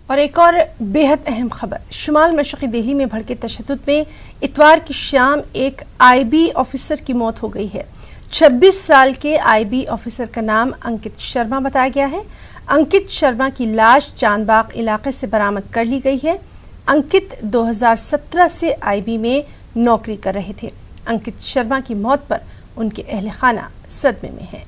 और एक और बेहद अहम खबर, शुमाल मशरक़ी दिल्ली में भड़के तशद्दुद में इतवार की शाम एक आईबी ऑफिसर की मौत हो गई है। 26 साल के आईबी ऑफिसर का नाम अंकित शर्मा बताया गया है। अंकित शर्मा की लाश चांदबाग इलाके से बरामद कर ली गई है। अंकित 2017 से आईबी में नौकरी कर रहे थे। अंकित शर्मा की मौत पर उनके अहले खाना सदमे में है।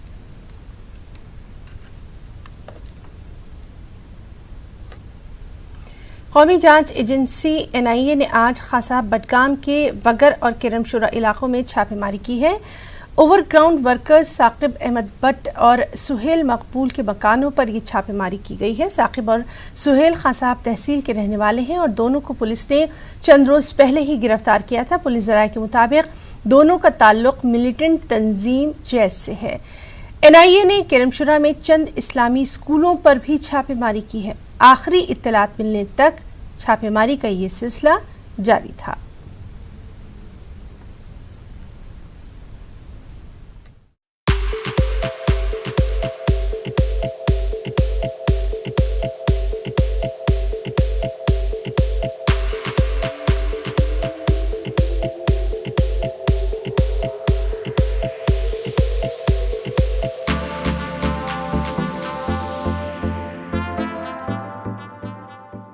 कौमी जांच एजेंसी NIA ने आज खासा बडगाम के वगर और किरमशुरा इलाकों में छापेमारी की है। ओवरग्राउंड वर्कर्स साकिब अहमद भट्ट और सुहेल मकबूल के मकानों पर यह छापेमारी की गई है। साकिब और सुहेल खासाब तहसील के रहने वाले हैं और दोनों को पुलिस ने चंद रोज पहले ही गिरफ्तार किया था। पुलिस ज़राए के मुताबिक दोनों का ताल्लुक मिलिटेंट तंजीम जैश से है। NIA ने किरमशुरा में चंद इस्लामी स्कूलों पर भी छापेमारी की है। आखिरी इत्तलात मिलने तक छापेमारी का ये सिलसिला जारी था।